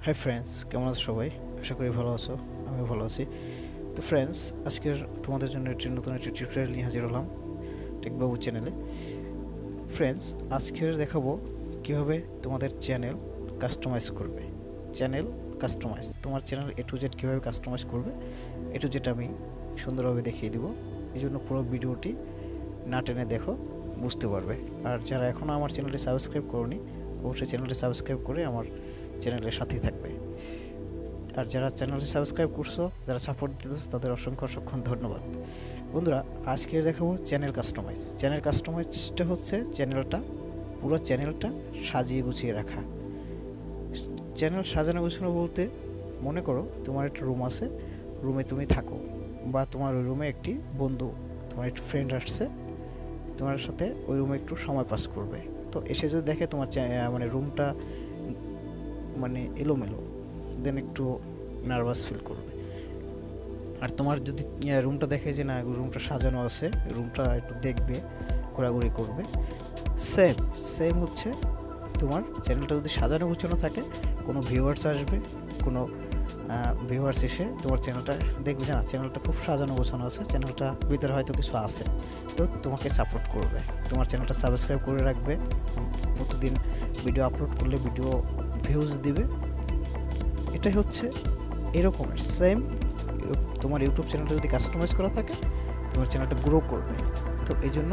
Hi friends, কেমন আছো সবাই? আশা করি ভালো আছো। আমিও ভালো আছি। তো ফ্রেন্ডস, আজকের তোমাদের জন্য নতুন একটি টিউটোরিয়াল নিয়ে হাজির হলাম টেক বাবু চ্যানেলে। ফ্রেন্ডস, আজকের দেখাবো কিভাবে তোমাদের চ্যানেল কাস্টমাইজ করবে। চ্যানেল কাস্টমাইজ, তোমার চ্যানেল এ টু জেড কীভাবে কাস্টমাইজ করবে এ টু জেড আমি সুন্দরভাবে দেখিয়ে দিব। এই জন্য পুরো ভিডিওটি না টেনে দেখো, বুঝতে পারবে। আর যারা এখনও আমার চ্যানেলটি সাবস্ক্রাইব করোনি, অবশ্যই চ্যানেলটি সাবস্ক্রাইব করে আমার চ্যানেলের সাথেই থাকবে। আর যারা চ্যানেলটি সাবস্ক্রাইব করছো, যারা সাপোর্ট দিতেছো, তাদের অসংখ্য ধন্যবাদ। বন্ধুরা, আজকে দেখাবো চ্যানেল কাস্টমাইজ। চ্যানেল কাস্টমাইজটা হচ্ছে পুরো চ্যানেলটা সাজিয়ে গুছিয়ে রাখা। চ্যানেল সাজানো গুছানো বলতে, মনে করো তোমার একটা রুম আছে, রুমে তুমি থাকো, বা তোমার ওই রুমে একটি বন্ধু, তোমার একটি ফ্রেন্ড আসছে, তোমার সাথে ওই রুমে একটু সময় পাস করবে। তো এসে যদি দেখে তোমার রুমটা এলোমেলো, দেন একটু নার্ভাস ফিল করবে। আর তোমার যদি রুমটা দেখে যে না, রুমটা সাজানো আছে, রুমটা একটু দেখবে, ঘোরাঘুরি করবে। সেম হচ্ছে তোমার চ্যানেলটা যদি সাজানো গুছানো থাকে, কোনো ভিউয়ার্স আসবে, কোনো ভিউয়ার্স এসে তোমার চ্যানেলটা দেখবে যে না, চ্যানেলটা খুব সাজানো গোছানো আছে, চ্যানেলটা ভিতরে হয়তো কিছু আছে, তো তোমাকে সাপোর্ট করবে, তোমার চ্যানেলটা সাবস্ক্রাইব করে রাখবে, প্রতিদিন ভিডিও আপলোড করলে ভিডিও ভিউজ দিবে। এটাই হচ্ছে এরকমের সেম। তোমার ইউটিউব চ্যানেলটা যদি কাস্টমাইজ করা থাকে, তোমার চ্যানেলটা গ্রো করবে। তো এই জন্য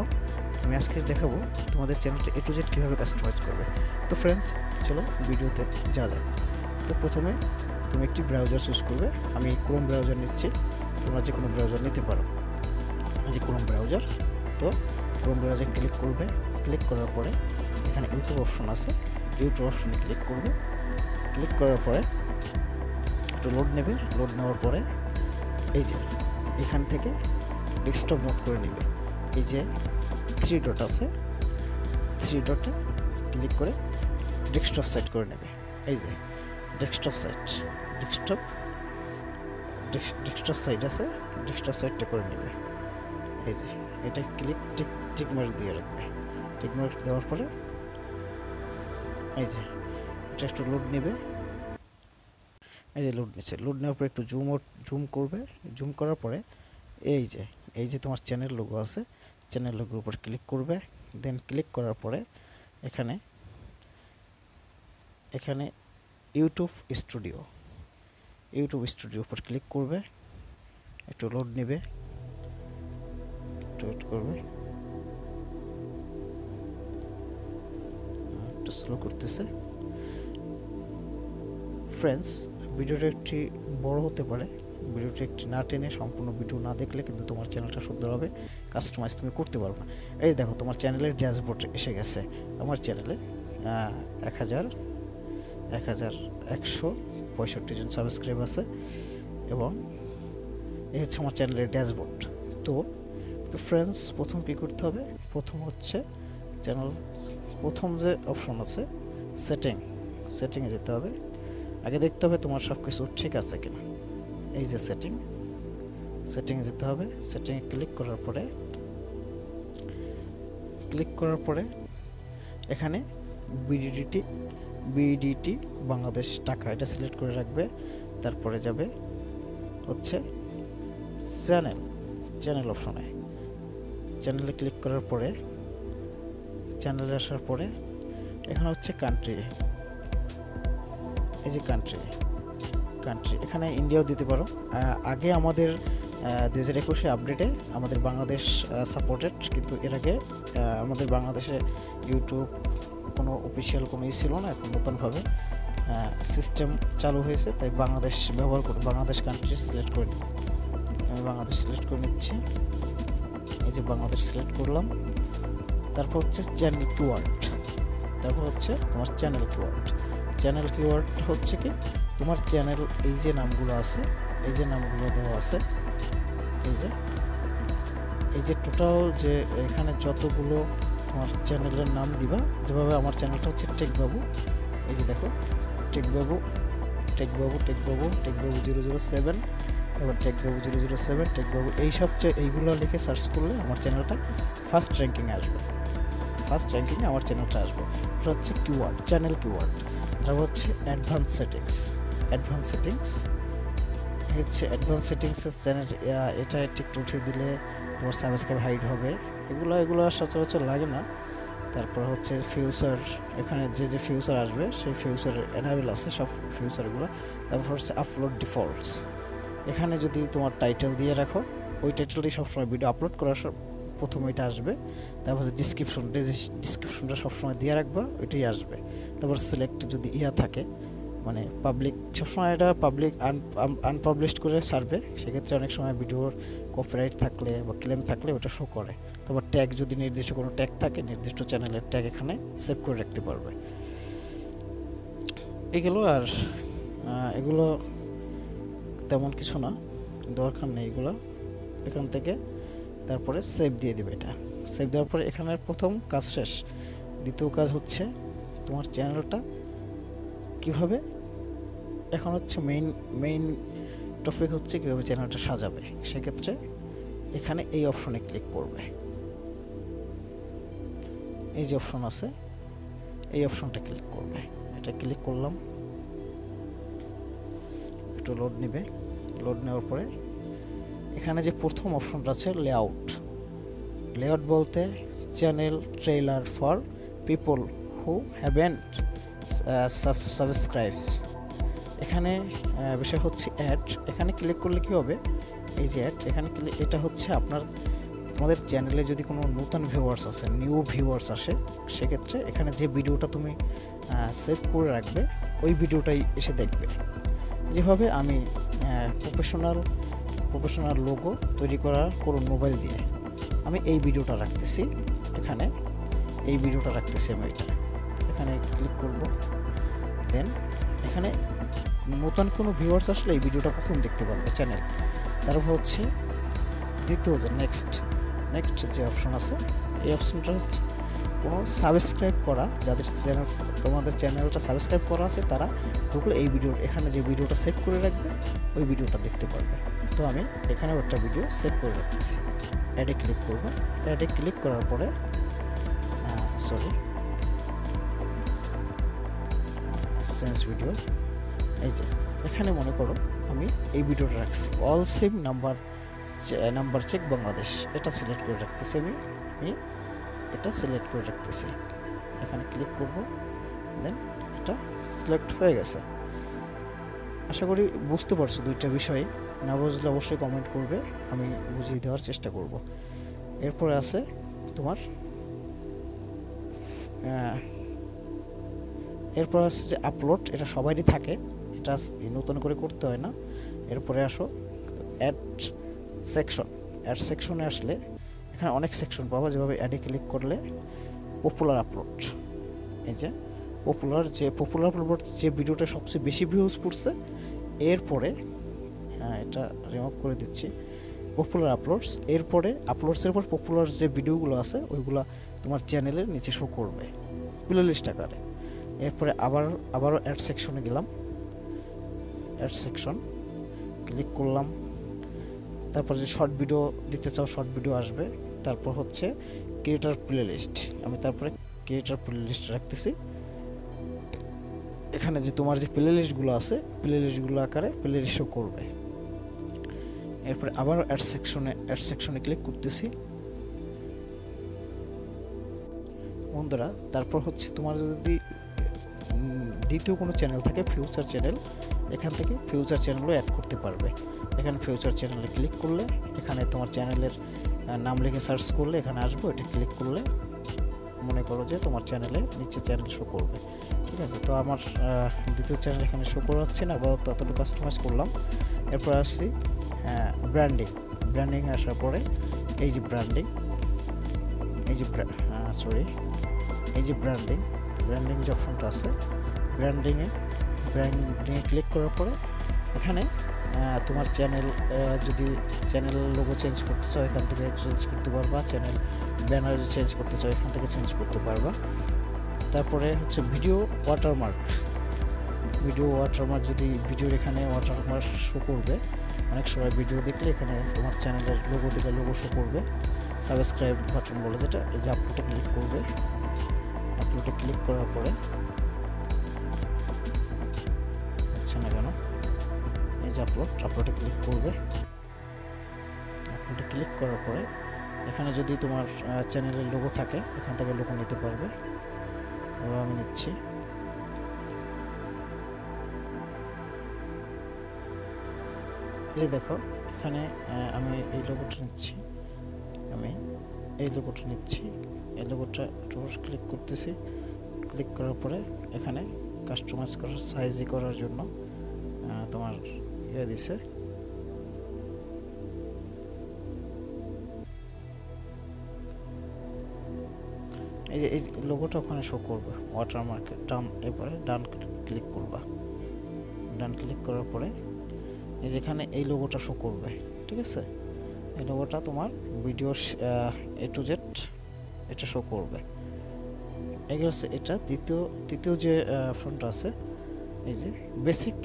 আমি আজকে দেখাবো তোমাদের চ্যানেলটা এ টু জেড কীভাবে কাস্টমাইজ করবে। তো ফ্রেন্ডস, চলো ভিডিওতে যা যায়। তো প্রথমে তুমি একটি ব্রাউজার চুজ করবে। আমি ক্রোম ব্রাউজার নিচ্ছি, তোমরা যে কোনো ব্রাউজার নিতে পারো। যে ক্রোম ব্রাউজার, তো ক্রোম ব্রাউজার ক্লিক করবে। ক্লিক করার পরে এখানে ইউটিউব অপশন আছে, ইউটিউব অপশনে ক্লিক করবে। ক্লিক করার পরে একটু লোড নেবে। লোড নেওয়ার পরে এই যে এখান থেকে ডেস্কটপ মোড করে নেবে। এই যে 3 ডট আছে, 3 ডটে ক্লিক করে ডেস্কটপ সাইট করে নেবে। এই যে ডেস্কটপ সাইট, ডেস্কটপ সাইট আছে, ডেস্কটপ সাইটটা করে নেবে। এই যে এটা টিক মার্ক দিয়ে রাখবে। টিক মার্ক দেওয়ার পরে এই যে এটা একটু লোড নেবে। এই যে লোড নিচ্ছে। লোড নেওয়ার পরে একটু জুম করবে। জুম করার পরে এই যে তোমার চ্যানেল লোগো আছে, চ্যানেল লোগোর উপর ক্লিক করবে। দেন ক্লিক করার পরে এখানে ইউটিউব স্টুডিও উপর ক্লিক করবে। একটু লোড নেবে, একটু ওয়েট করবে, একটু স্লো করতেছে। ফ্রেন্ডস, ভিডিওটা একটি বড় হতে পারে, ভিডিওটা একটি না টেনে সম্পূর্ণ ভিডিও না দেখলে কিন্তু তোমার চ্যানেলটা সুন্দরভাবে কাস্টমাইজ তুমি করতে পারবে না। এই দেখো, তোমার চ্যানেলের ড্যাশবোর্ড এসে গেছে। আমার চ্যানেলে 1165 জন সাবস্ক্রাইব আছে, এবং এই হচ্ছে আমার চ্যানেলের ড্যাশবোর্ড। তো ফ্রেন্ডস, প্রথম কী করতে হবে? প্রথম হচ্ছে প্রথম যে অপশন আছে সেটিংয়ে যেতে হবে। আগে দেখতে হবে তোমার সব কিছু ঠিক আছে কিনা। এই যে সেটিংয়ে যেতে হবে। সেটিংয়ে ক্লিক করার পরে এখানে বিডিটি বাংলাদেশ টাকা, এটা সিলেক্ট করে রাখবে। তারপরে যাবে হচ্ছে চ্যানেল অপশনে। চ্যানেলে ক্লিক করার পরে, চ্যানেলে আসার পরে এখানে হচ্ছে কান্ট্রি। এই যে কান্ট্রি, এখানে ইন্ডিয়াও দিতে পারো। আগে আমাদের 2021 আপডেটে আমাদের বাংলাদেশ সাপোর্টেড, কিন্তু এর আগে আমাদের বাংলাদেশে ইউটিউব কোনো অফিসিয়াল কোনো ছিল না। এখন নতুনভাবে সিস্টেম চালু হয়েছে, তাই বাংলাদেশ ব্যবহার করে বাংলাদেশ কান্ট্রি সিলেক্ট করে নিই। আমি বাংলাদেশ সিলেক্ট করে নিচ্ছি। এই যে বাংলাদেশ সিলেক্ট করলাম। তারপর হচ্ছে চ্যানেল কিওয়ার্ড। তোমার চ্যানেল কিওয়ার্ড হচ্ছে কি, তোমার চ্যানেল এই যে নামগুলো আছে, এই যে নামগুলো দেওয়া আছে, এই যে টোটাল যে এখানে যতগুলো তোমার চ্যানেলের নাম দিবা। যেভাবে আমার চ্যানেলটা হচ্ছে টেক বাবু। এই যে দেখো, টেক বাবু 007, এবার টেক বাবু 007, টেক বাবু এইগুলো লিখে সার্চ করলে আমার চ্যানেলটা ফার্স্ট র্যাঙ্কিংয়ে আসবে। আমার চ্যানেলটা আসবে। এটা হচ্ছে কিওয়ার্ড, চ্যানেল কিওয়ার্ড। তারপর হচ্ছে অ্যাডভান্স সেটিংস হচ্ছে অ্যাডভান্স সেটিংসের চ্যানেল, এটা একটু উঠিয়ে দিলে তোমার সাবস্ক্রাইব হাইড হবে। এগুলো সচরাচর লাগে না। তারপর হচ্ছে ফিউচার, এখানে যে ফিউচার আসবে সেই ফিউচার এনাবেল আছে সব ফিউচারগুলো। তারপর হচ্ছে আপলোড ডিফল্টস, এখানে যদি তোমার টাইটেল দিয়ে রাখো, ওই টাইটেলটি সবসময় ভিডিও আপলোড করার প্রথমে এটা আসবে। তারপর হচ্ছে ডিসক্রিপশনটা সবসময় দিয়ে রাখবা, ওইটাই আসবে। তারপর সিলেক্ট যদি থাকে মানে পাবলিক, সবসময় এটা পাবলিক আনপাবলিশড করে ছাড়বে, সেক্ষেত্রে অনেক সময় ভিডিওর কপিরাইট থাকলে বা ক্লেম থাকলে ওটা শো করে। তারপর ট্যাগ, যদি নির্দিষ্ট কোনো ট্যাগ থাকে, নির্দিষ্ট চ্যানেলের ট্যাগ এখানে সেভ করে রাখতে পারবে। এগুলো আর এগুলো তেমন কিছু না, দরকার নেই এগুলো এখান থেকে। তারপরে সেভ দিয়ে দিবে। এটা সেভ দেওয়ার পরে এখানের প্রথম কাজ শেষ। দ্বিতীয় কাজ হচ্ছে তোমার চ্যানেলটা কিভাবে, এখন হচ্ছে মেইন টপিক হচ্ছে কীভাবে চ্যানেলটা সাজাবে। সেক্ষেত্রে এখানে এই অপশনে ক্লিক করবে, এই যে অপশন আছে এই অপশনটা ক্লিক করবে। এটা ক্লিক করলাম, একটু লোড নেবে। লোড নেওয়ার পরে এখানে যে প্রথম অপশনটা আছে লেআউট বলতে channel trailer for people who haven't subscribe. এখানে বিষয় হচ্ছে অ্যাড, এখানে ক্লিক করলে কি হবে, এই যে অ্যাড, এখানে এটা হচ্ছে তোমাদের চ্যানেলে যদি কোনো নতুন ভিউয়ার্স আসে, নিউ ভিউয়ার্স আসে, সেক্ষেত্রে এখানে যে ভিডিওটা তুমি সেভ করে রাখবে ওই ভিডিওটাই এসে দেখবে। যেভাবে আমি প্রফেশনাল লোগো তৈরি করার কোনো মোবাইল দিয়ে আমি এই ভিডিওটা রাখতেছি, এখানে এই ভিডিওটা রাখতেছি আমি, এটা এখানে ক্লিক করব। দেন এখানে নতুন কোনো ভিউয়ার্স আসলে এই ভিডিওটা প্রথম দেখতে পারবে চ্যানেল। তারপর হচ্ছে দ্বিতীয় যে নেক্সট যে অপশন আছে, এই অপশনটা হচ্ছে কোনো সাবস্ক্রাইব করা, যাদের তোমাদের চ্যানেলটা সাবস্ক্রাইব করা আছে তারা ঢুকলে এই ভিডিও, এখানে যে ভিডিওটা সেভ করে রাখবে ওই ভিডিওটা দেখতে পারবে। তো আমি এখানেও একটা ভিডিও সেভ করে রাখতেছি। অ্যাডে ক্লিক করব। অ্যাডে ক্লিক করার পরে চেঞ্জ ভিডিও, এই যে এখানে মনে করো আমি এই ভিডিওটা রাখছি, all SIM number check Bangladesh, এটা সিলেক্ট করে রাখতেছি আমি এটা সিলেক্ট করে রাখতেছি। এখানে ক্লিক করব, দেন এটা সিলেক্ট হয়ে গেছে। আশা করি বুঝতে পারছো দুইটা বিষয়। না বুঝলে অবশ্যই কমেন্ট করবে, আমি বুঝিয়ে দেওয়ার চেষ্টা করব। এরপরে আছে তোমার এরপর আছে যে আপলোড, এটা সবারই থাকে, এটা নতুন করে করতে হয় না। এরপরে আসো অ্যাড সেকশনে আসলে এখানে অনেক সেকশন পাবা, যেভাবে অ্যাডে ক্লিক করলে পপুলার আপলোড, এই যে পপুলার আপলোড যে ভিডিওটা সবচেয়ে বেশি ভিউজ পড়ছে, এরপরে এটা রিমুভ করে দিচ্ছি পপুলার আপলোডস। এরপরে আপলোডসের পর পপুলার যে ভিডিওগুলো আছে ওইগুলো তোমার চ্যানেলের নিচে শো করবে প্লে লিস্ট আকারে। এরপরে আবারও অ্যাড সেকশনে গেলাম, অ্যাড সেকশন ক্লিক করলাম। তারপর যে শর্ট ভিডিও দিতে চাও শর্ট ভিডিও আসবে। তারপর হচ্ছে ক্রিয়েটর প্লে লিস্ট, আমি তারপরে ক্রিয়েটর প্লে লিস্ট রাখতেছি। এখানে যে তোমার যে প্লে লিস্টগুলো আছে প্লে লিস্টগুলো আকারে প্লে লিস্ট শো করবে। এরপরে আবার অ্যাড সেকশনে ক্লিক করতেছি বন্ধুরা। তারপর হচ্ছে তোমার যদি দ্বিতীয় কোনো চ্যানেল থাকে ফিউচার চ্যানেল, এখান থেকে ফিউচার চ্যানেলও অ্যাড করতে পারবে। এখানে ফিউচার চ্যানেলে ক্লিক করলে এখানে তোমার চ্যানেলের নাম লিখে সার্চ করলে এখানে আসবে, এটা ক্লিক করলে মনে করো যে তোমার চ্যানেলে নিচে চ্যানেল শো করবে। ঠিক আছে, তো আমার দ্বিতীয় চ্যানেল এখানে শো করাচ্ছে না, আপাতত এতটুকু কাস্টমাইজ করলাম। এরপর আসছি ব্র্যান্ডিং আসার পরে এই যে ব্র্যান্ডিং যে অপশনটা আছে, ব্র্যান্ডিংয়ে ক্লিক করার পরে এখানে তোমার যদি চ্যানেল লোগো চেঞ্জ করতে চাও এখান থেকে চেঞ্জ করতে পারবা, চ্যানেল ব্যানার চেঞ্জ করতে চাও এখান থেকে চেঞ্জ করতে পারবা। তারপরে হচ্ছে ভিডিও ওয়াটারমার্ক যদি ভিডিওর এখানে ওয়াটারমার্ক শো করবে, অনেক সময় ভিডিও দেখলে এখানে তোমার চ্যানেলের লোগো দিলে লোগো শো করবে। সাবস্ক্রাইব বাটন বলে যেটা, এই যে আপলোডে ক্লিক করবে। আপলোডে ক্লিক করার পরে না কেন, এই যে আপলোডে ক্লিক করবে। আপলোডে ক্লিক করার পরে এখানে যদি তোমার চ্যানেলের লোগো থাকে এখান থেকে লোগো নিতে পারবে। আমি নিচ্ছি। এই যে দেখো এখানে আমি এই লোগোটা নিচ্ছি, এই লোগোটা ক্লিক করতেছি। ক্লিক করার পরে এখানে কাস্টমাইজ করার সাইজই করার জন্য তোমার দিছে। এই লোগোটা ওখানে শো করবে ওয়াটারমার্কে এরপরে ডান ক্লিক করবা। ডান ক্লিক করার পরে এই যেখানে এই লোগোটা শো করবে, ঠিক আছে? এই লোগোটা তোমার ভিডিও A to Z এটা শো করবে। এটা তৃতীয় যে অপশনটা আছে, এই যে বেসিক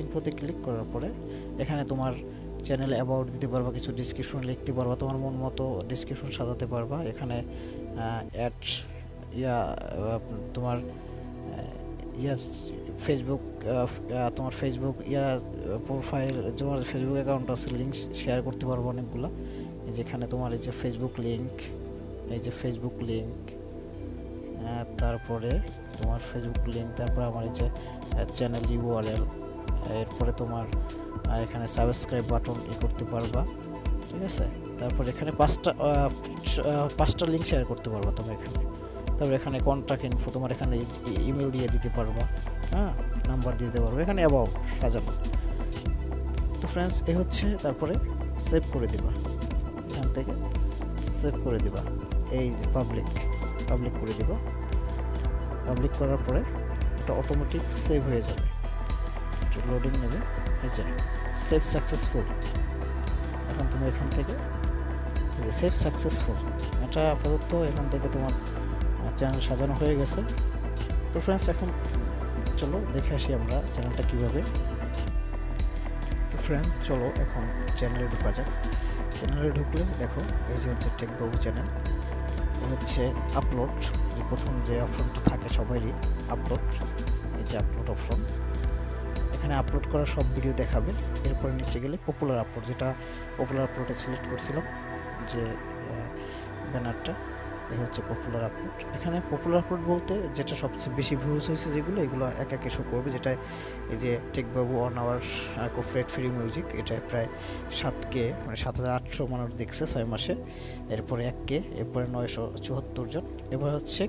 ইনফোতে ক্লিক করার পরে এখানে তোমার চ্যানেলে অ্যাবাউট দিতে পারবা, কিছু ডেসক্রিপশন লিখতে পারবা, তোমার মন মতো ডেসক্রিপশন সাজাতে পারবা। এখানে অ্যাড তোমার ফেসবুক, তোমার ফেসবুক প্রোফাইল, তোমার ফেসবুক অ্যাকাউন্ট আছে, লিঙ্ক শেয়ার করতে পারবো অনেকগুলো। যেখানে তোমার এই যে ফেসবুক লিঙ্ক, তারপরে তোমার ফেসবুক লিঙ্ক, তারপরে আমার এই যে চ্যানেল URL, এরপরে তোমার এখানে সাবস্ক্রাইব বাটন করতে পারবা, ঠিক আছে? তারপর এখানে পাঁচটা লিঙ্ক শেয়ার করতে পারবা তুমি এখানে। তারপর এখানে কন্ট্যাক্ট ইনফো, তোমার এখানে ইমেল দিয়ে দিতে পারবা, হ্যাঁ, নাম্বার দিয়ে দিতে পারবা। এখানে অ্যাবাউট সাজানো। তো ফ্রেন্ডস এই হচ্ছে, তারপরে সেভ করে দিবা, এখান থেকে সেভ করে দিবা। এই যে পাবলিক করে দিবা। পাবলিক করার পরে এটা অটোমেটিক সেভ হয়ে যাবে, একটু লোডিং নেবে। এই যে সেভ সাকসেসফুল। এখন তুমি এখান থেকে সেভ সাকসেসফুল, এটা আপাতত এখান থেকে তোমার চ্যানেল সাজানো হয়ে গেছে। তো ফ্রেন্ডস এখন চলো দেখে আসি আমরা চ্যানেলটা কীভাবে। তো ফ্রেন্ড চলো এখন চ্যানেলে ঢোকা যাক। চ্যানেলে ঢুকলে দেখো এই যে হচ্ছে টেক বাবু চ্যানেল, হচ্ছে আপলোড, প্রথম যে অপশনটা থাকে সবারই আপলোড। এই যে আপলোড অপশন, এখানে আপলোড করা সব ভিডিও দেখাবে। এরপরে নিচে গেলে পপুলার আপলোড, যেটা পপুলার আপলোডে সিলেক্ট করছিলাম যে ব্যানারটা, এই হচ্ছে পপুলার আপলোড। এখানে পপুলার আপলোড বলতে যেটা সবচেয়ে বেশি ভিউজ হয়েছে যেগুলো, এগুলো একে শো করবে। যেটা এই যে টেক বাবু 1 আওয়ার কপিরাইট ফ্রি মিউজিক, এটা প্রায় 7K, মানে 7,800 মানুষ দেখছে 6 মাসে। এরপরে 1K, এরপরে 974 জন। এবার হচ্ছে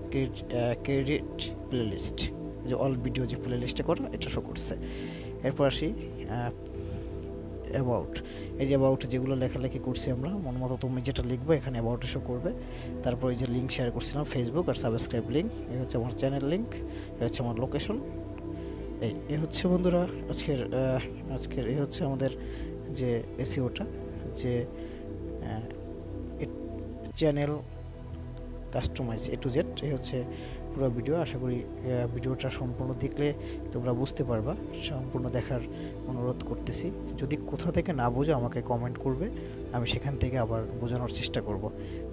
ক্রেডিট প্লেলিস্ট, যে অল ভিডিও যে প্লেলিস্টে করা, এটা শো করছে। এরপর আসি অ্যাবাউট। এই যে অ্যাবাউটে যেগুলো লেখালেখি করছি আমরা, মন মতো তুমি যেটা লিখবে এখানে অ্যাবাউটে শো করবে। তারপর এই যে লিঙ্ক শেয়ার করছিলাম ফেসবুক আর সাবস্ক্রাইব লিঙ্ক, এই হচ্ছে আমার চ্যানেল লিঙ্ক, এই হচ্ছে আমার লোকেশন। এই হচ্ছে বন্ধুরা আজকের এই হচ্ছে আমাদের যে এসইওটা, যে channel customize A to Z। এই হচ্ছে পুরো ভিডিও। আশা করি ভিডিওটা সম্পূর্ণ দেখলে তোমরা বুঝতে পারবা। সম্পূর্ণ দেখার অনুরোধ করতেছি। যদি কোথা থেকে না বোঝো আমাকে কমেন্ট করবে, আমি সেখান থেকে আবার বোঝানোর চেষ্টা করব।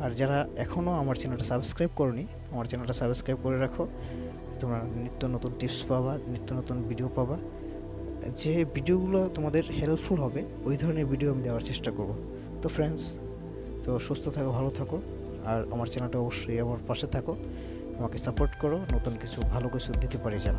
আর যারা এখনও আমার চ্যানেলটা সাবস্ক্রাইব করনি, আমার চ্যানেলটা সাবস্ক্রাইব করে রাখো। তোমরা নিত্য নতুন টিপস পাবা, নিত্য নতুন ভিডিও পাবা। যে ভিডিওগুলো তোমাদের হেল্পফুল হবে ওই ধরনের ভিডিও আমি দেওয়ার চেষ্টা করব। তো ফ্রেন্ডস, তো সুস্থ থাকো, ভালো থাকো, আর আমার চ্যানেলটা অবশ্যই আমার পাশে থাকো, আমাকে সাপোর্ট করো, নতুন কিছু ভালো কিছু দিতে পারি যেন।